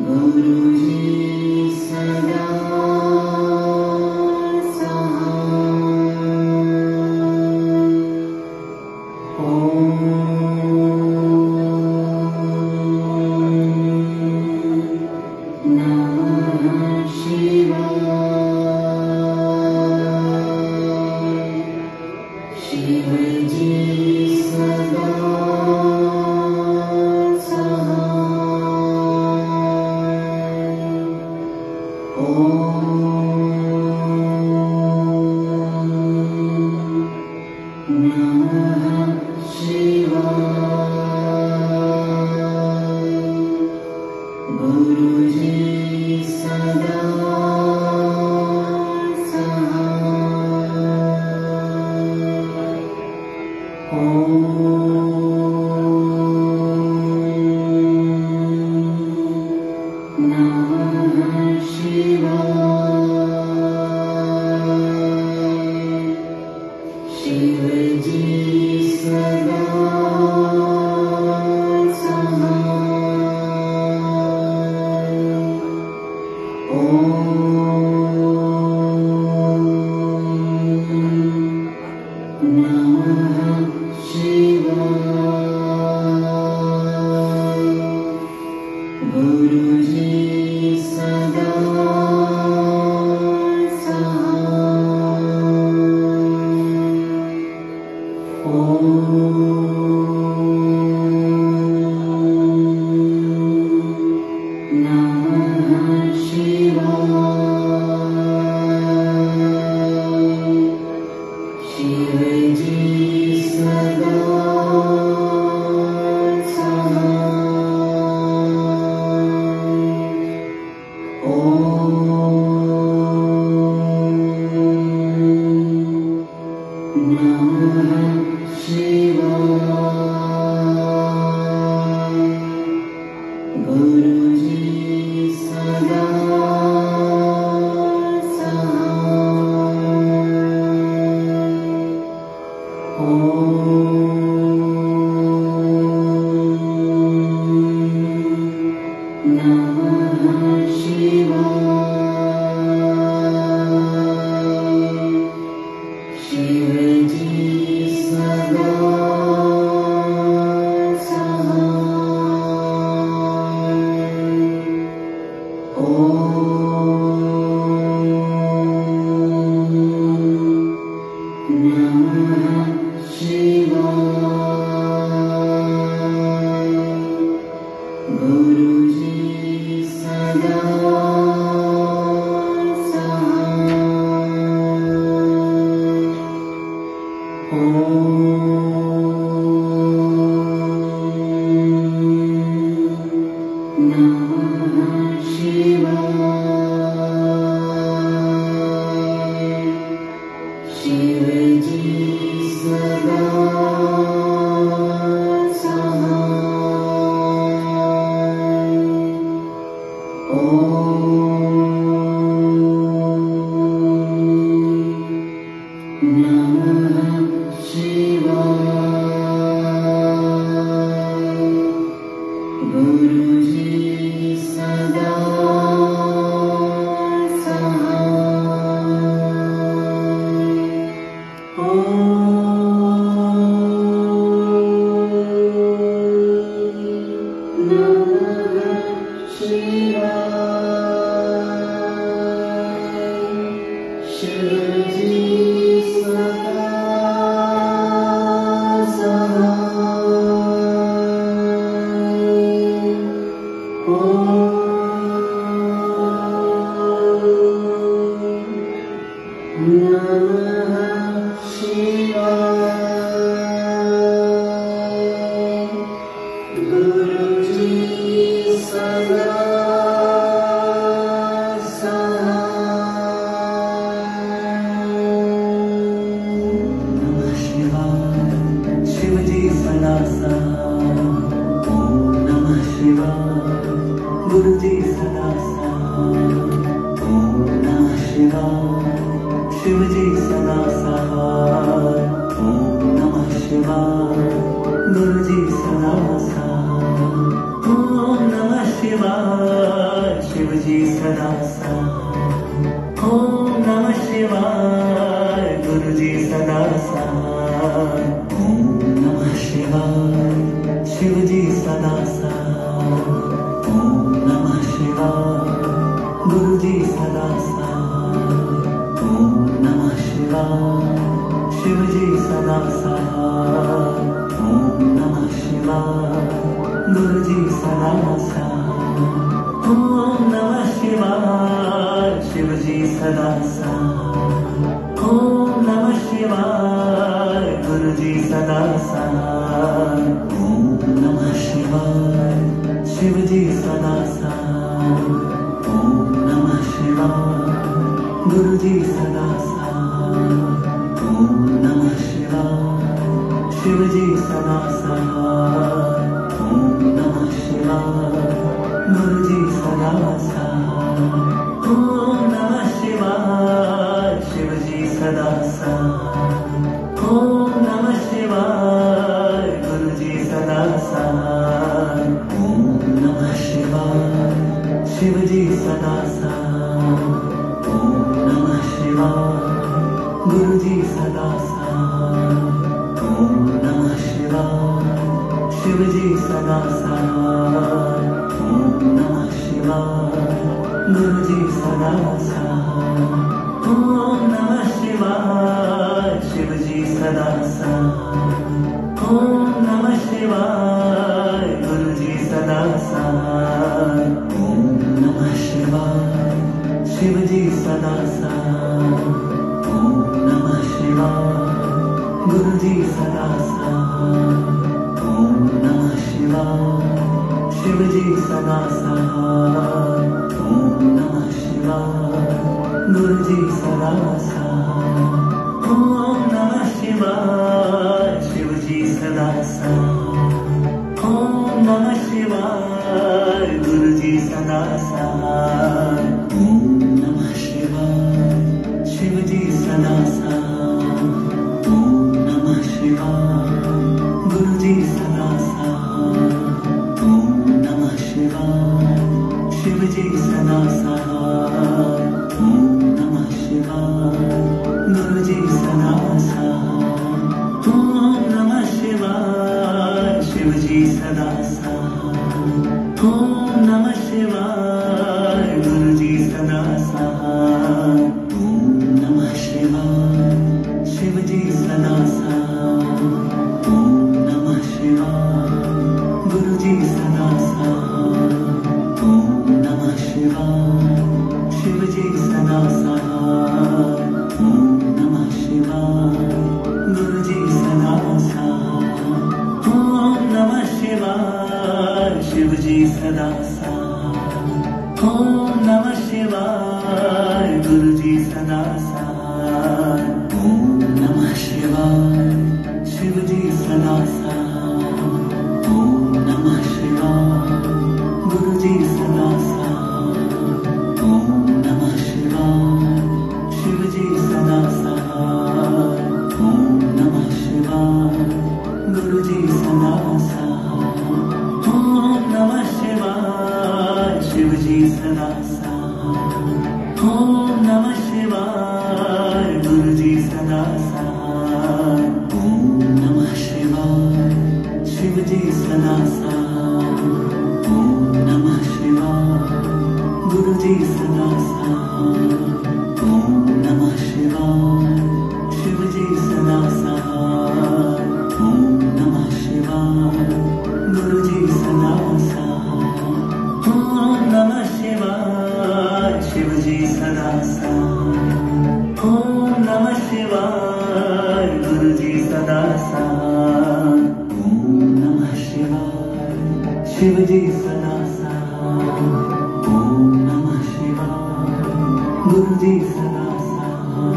Guruji नमः शिवाय। शिव जी सदा शिवजी सदा सा। ओम नमः शिवाय। गुरु जी सदा सहाय। ओम नमः शिवाय। शिव जी सदा सहाय। ओम नमः शिवाय। गुरु जी सदा सहाय। ओम नमः शिवाय। शिव जी सदा सहाय। ओम नमः शिवाय। गुरु जी सदा सहाय। ओम नमः शिवाय। शिव जी सदा सहाय। ओम नमः शिवाय। गुरु जी सदा सहाय। ओम नमः शिवाय। शिव जी सदा सहाय। ओम नमः शिवाय। गुरु जी सदा सहाय। ओम नमः शिवाय। शिव जी सदा सहाय। ओम नमः शिवाय। गुरु जी सदा सहाय। ओम नमः शिवाय। शिव जी सदा सहाय। ओम नमः शिवाय। गुरु जी सदा सहाय। ओम नमः शिवाय। शिव जी सदा सहाय। ओम नमः शिवाय। गुरु जी सदा सहाय। ओम नमः शिवाय। शिव जी सदा सहाय। ओम नमः शिवाय। गुरु जी सदा सहाय। ओम नमः शिवाय। शिव जी सदा सहाय। ओम नमः शिवाय। गुरु जी सदा सहाय। ओम नमः शिवाय। शिव जी सदा सहाय। ओम नमः शिवाय। गुरु जी सदा सहाय। ओम नमः शिवाय। शिव जी सदा सहाय। ओम नमः शिवाय। गुरु जी सदा सहाय। ओम नमः शिवाय। शिव जी सदा सहाय। ओम नमः शिवाय। गुरु जी सदा सहाय। ओम नमः शिवाय। शिव जी सदा सहाय। ओम नमः शिवाय। गुरु जी सदा सहाय। ओम नमः शिवाय। शिव जी सदा सहाय। ओम नमः शिवाय। गुरु जी सदा सहाय। ओम नमः शिवाय। शिव जी सदा सहाय। ओम नमः शिवाय। गुरु जी सदा सहाय। ओम नमः शिवाय। शिव जी सदा सहाय। ओम नमः शिवाय। गुरु जी सदा सहाय। ओम नमः शिवाय। शिव जी सदा सहाय। ओम नमः शिवाय। गुरु जी सदा सहाय। ओम नमः शिवाय। शिव जी सदा सहाय। ओम नमः शिवाय। गुरु जी सदा सहाय। ओम नमः शिवाय। शिव जी सदा सहाय। ओम नमः शिवाय। गुरु जी सदा सहाय। ओम नमः शिवाय। शिव जी सदा सहाय। ओम नमः शिवाय। गुरु जी सदा सहाय। ओम नमः शिवाय। शिव जी सदा सहाय। ओम नमः शिवाय। गुरु जी सदा सहाय। ओम नमः शिवाय। शिव जी सदा सहाय। ओम नमः शिवाय। गुरु जी सदा सहाय। ओम नमः शिवाय। शिव जी सदा सहाय। ओम नमः शिवाय। गुरु जी सदा सहाय। ओम नमः शिवाय। शिव जी सदा सहाय। ओम नमः शिवाय। गुरु जी सदा सहाय।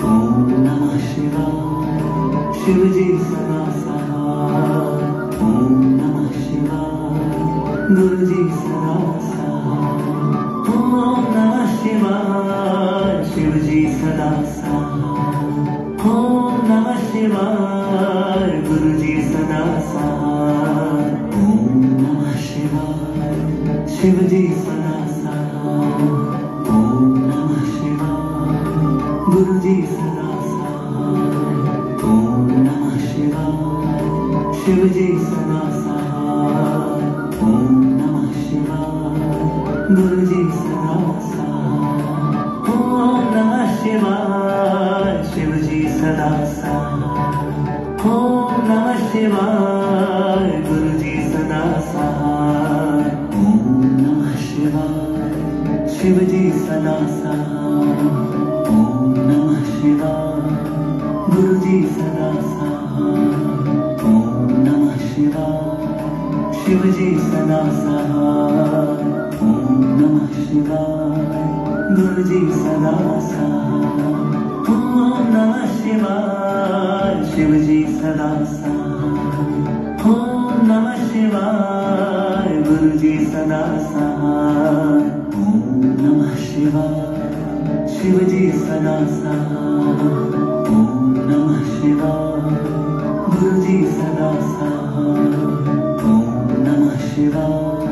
ओम नमः शिवाय। शिव जी सदा सहाय। ओम नमः शिवाय। गुरु जी सदा सहाय। ओम नमः शिवाय। शिव जी सदा सहाय। ओम नमः शिवाय। गुरु जी सदा सहाय। ओम नमः शिवाय। शिव जी सदा सहाय। ओम नमः शिवाय। गुरु जी सदा सहाय। ओम नमः शिवाय। शिव जी सदा सहाय। ओम नमः शिवाय। गुरु जी सदा साथ। ओम नमः शिवाय, शिव जी सदा साथ। ओम नमः शिवाय, गुरु जी सदा साथ। ओम नमः शिवाय, शिव जी सदा साथ। ओम नमः शिवाय, गुरु जी सदा साथ। ओम नमः शिवाय, शिव जी सदा साथ। ओम नमः शिवाय, गुरु जी सदा साथ। ओम नमः शिवाय, शिव जी सदा साथ। ओम नमः शिवाय, गुरु जी सदा साथ। ओम नमः शिवाय, शिव जी सदा साथ। ओम नमः शिवाय, गुरु जी सदा साथ। ओम नमः शिवाय,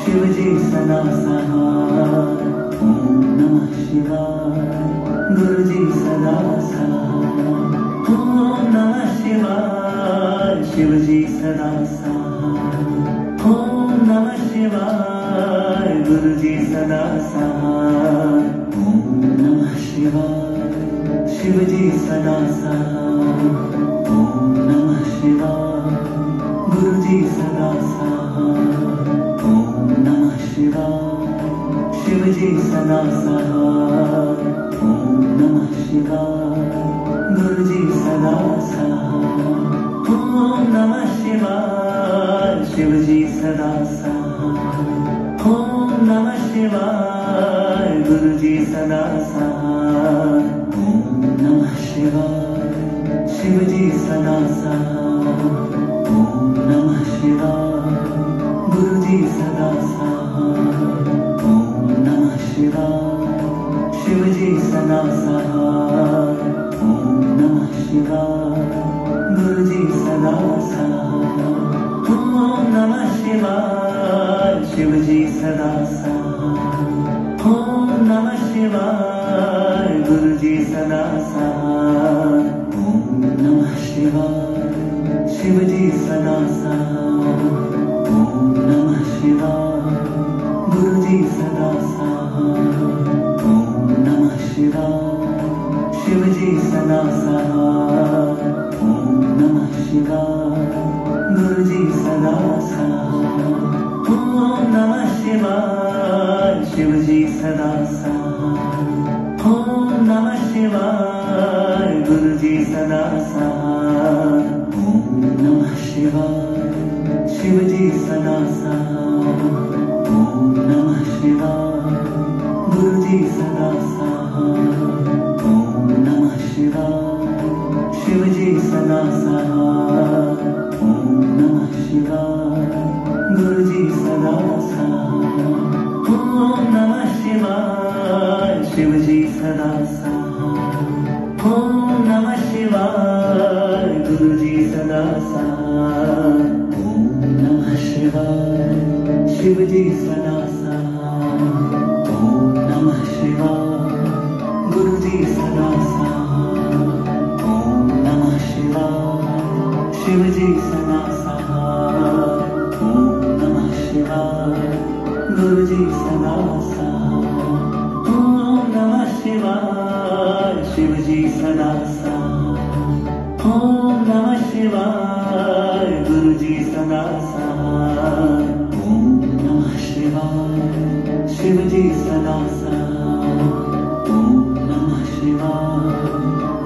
शिव जी सदा साथ। ओम नमः शिवाय, गुरु जी सदा साथ। ओम नमः शिवाय, शिव जी सदा साथ। ओम नमः शिवाय, गुरु जी सदा साथ। ओम नमः शिवाय, शिव जी सदा साथ। ओम नमः शिवाय, गुरु जी सदा साथ। ओम नमः शिवाय, शिव जी सदा साथ। ओम नमः शिवाय, गुरु जी सदा साथ। ओम नमः शिवाय, शिव जी सदा साथ। ओम नमः शिवाय, गुरु जी सदा साथ। ओम नमः शिवाय, शिव जी सदा साथ। ओम नमः शिवाय, गुरु जी सदा साथ। ओम नमः शिवाय, शिव जी सदा साथ। ओम नमः शिवाय, गुरु जी सदा साथ। ओम नमः शिवाय, शिव जी सदा साथ। ओम नमः शिवाय, गुरु जी सदा साथ। ओम नमः शिवाय, शिव जी सदा साथ। ओम नमः शिवाय, गुरु जी सदा साथ। ओम नमः शिवाय, शिव जी सदा साथ। ओम नमः शिवाय, गुरु जी सदा साथ। ओम नमः शिवाय, शिव जी सदा साथ। ओम नमः शिवाय, गुरु जी सदा साथ। ओम नमः शिवाय, शिव जी सदा साथ। ओम नमः शिवाय, गुरु जी सदा साथ। ओम नमः शिवाय, शिव जी सदा साथ। ओम नमः शिवाय, गुरु जी सदा साथ। ओम नमः शिवाय, शिव जी सदा साथ। ओम नमः शिवाय, गुरु जी सदा साथ। ओम नमः शिवाय, शिव जी सदा साथ। ओम नमः शिवाय, गुरु जी सदा साथ। ओम नमः शिवाय, शिव जी सदा साथ। ओम नमः शिवाय, गुरु जी सदा साथ। ओम नमः शिवाय, शिव जी सदा साथ। ओम नमः शिवाय, गुरु जी सदा साथ। ओम नमः शिवाय, शिव जी सदा साथ। ओम नमः शिवाय,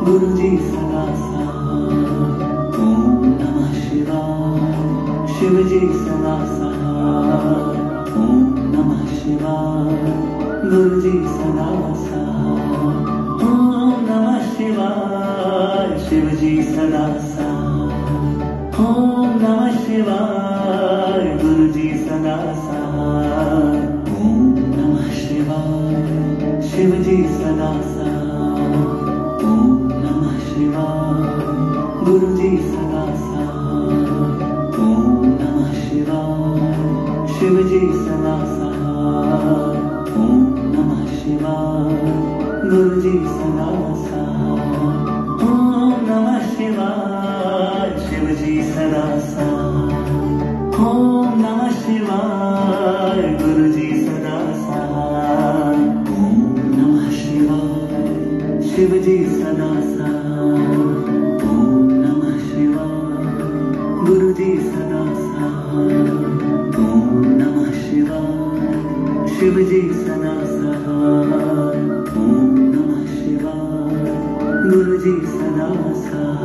गुरु जी सदा साथ। ओम नमः शिवाय, शिव जी सदा साथ। ओम नमः शिवाय, गुरु जी सदा साथ। ओम नमः शिवाय, शिव जी सदा साथ। ओम नमः शिवाय, गुरु जी सदा साथ। ओम नमः शिवाय, शिव जी सदा साथ। ओम नमः शिवाय, गुरु जी सदा साथ। ओम नमः शिवाय, शिव जी सदा साथ। ओम नमः शिवाय, गुरु जी सदा साथ। ओम नमः शिवाय, शिव जी सदा साथ। ओम नमः शिवाय, गुरु जी सदा साथ। शिव जी सदा साथ। ओम नमः शिवाय गुरु जी सदा साथ। ओम नमः शिवाय शिव जी सदा साथ। ओम नमः शिवाय गुरु जी सदा साथ।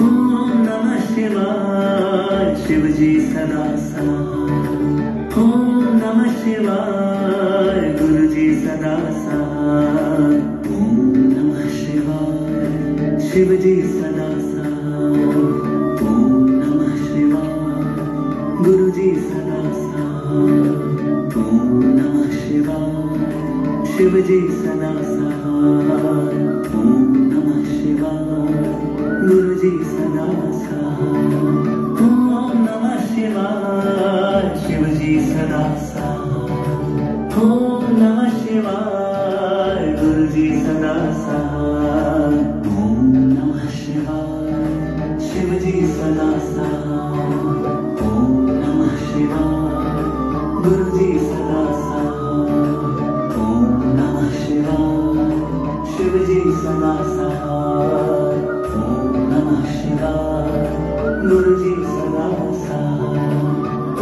ओम नमः शिवाय शिव जी सदा साथ। ओम नमः शिवाय गुरु जी सदा साथ। ओम नमः शिवाय शिव जी सदा साथ। ओम नमः शिवाय गुरु जी सदा साथ। ओम नमः शिवाय शिव जी सदा साथ। ओम नमः शिवाय गुरु जी सदा साथ। ओम नमः शिवाय शिव जी सदा साथ। ओम नमः शिवाय गुरु जी सदा साथ। ओम नमः शिवाय शिव जी सदा साथ। ओम नमः शिवाय गुरु जी सदा साथ। ओम नमः शिवाय शिव जी सदा साथ। ओम नमः शिवाय गुरु जी सदा साथ।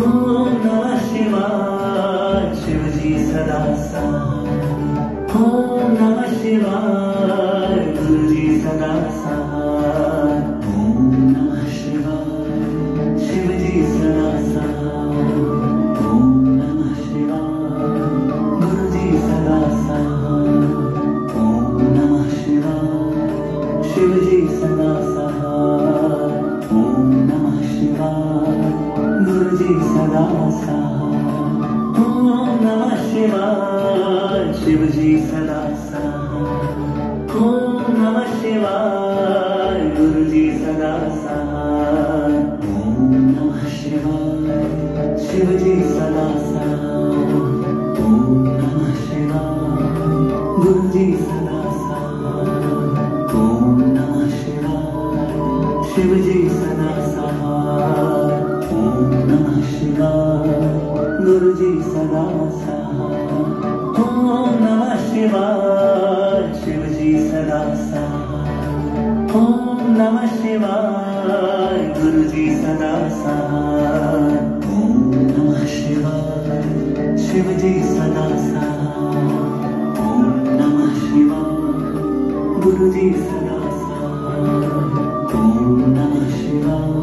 ओम नमः शिवाय शिव जी सदा साथ। ओम नमः शिवाय गुरु जी सदा साथ। ओम नमः शिवाय शिव जी सदा साथ। ओम नमः शिवाय गुरु जी सदा साथ। ओम नमः शिवाय शिव जी सदा साथ। ओम नमः शिवाय गुरु जी सदा साथ। ओम नमः शिवाय शिव जी सदा साथ। ओम नमः शिवाय गुरु जी सदा साथ। ओम नमः शिवाय शिव जी सदा साथ। ओम नमः शिवाय गुरु जी सदा साथ। ओम नमः शिवाय शिव जी सदा साथ। ओम नमः शिवाय गुरु जी सदा साथ। ओम नमः शिवाय शिव जी सदा साथ। ओम नमः शिवाय गुरु जी सदा साथ। ओम नमः शिवाय शिव जी सदा साथ। ओम नमः शिवाय गुरु जी सदा साथ। ओम नमः शिवाय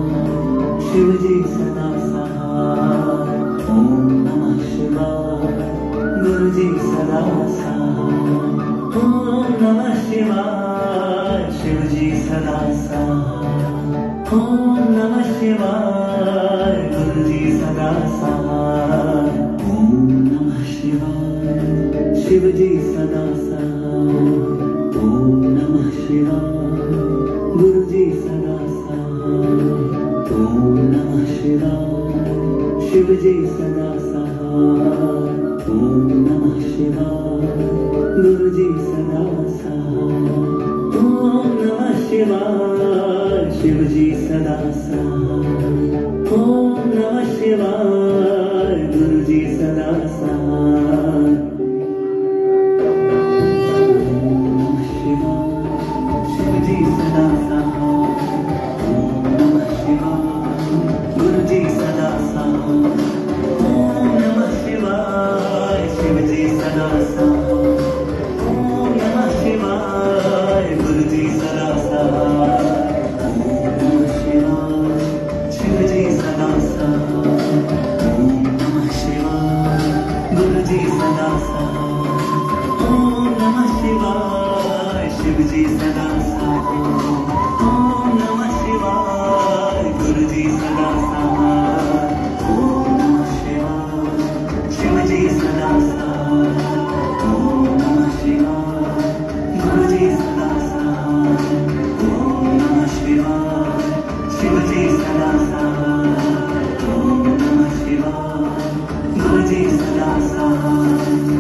शिव जी सदा साथ। ओम नमः शिवाय गुरु जी सदा साथ। ओम नमः शिवाय शिव जी सदा साथ। ओम नमः शिवाय गुरु जी सदा साथ। ओम नमः शिवाय शिव जी सदा साथ। ओम नमः शिवाय गुरु जी सदा साथ। ओम नमः शिवाय शिव जी सदा साथ। ओम नमः शिवाय गुरु जी सदा साथ। ओम नमः शिवाय शिव जी सदा साथ। ओम नमः शिवाय गुरु जी सदा साथ। ओम नमः शिवाय शिव जी सदा साथ। ओम नमः शिवाय गुरु जी सदा साथ। ओम नमः शिवाय शिव जी सदा साथ। ओम नमः शिवाय गुरु जी सदा साथ। ओम नमः शिवाय शिव जी सदा साथ। ओम नमः शिवाय गुरु जी सदा साथ। ओम नमः शिवाय शिव जी सदा साथ। ओम नमः शिवाय गुरु जी सदा साथ। ओम नमः शिवाय शिव जी सदा साथ। ओम नमः शिवाय गुरु जी सदा साथ। ओम नमः शिवाय शिव जी सदा साथ। ओम नमः शिवाय गुरु जी सदा साथ।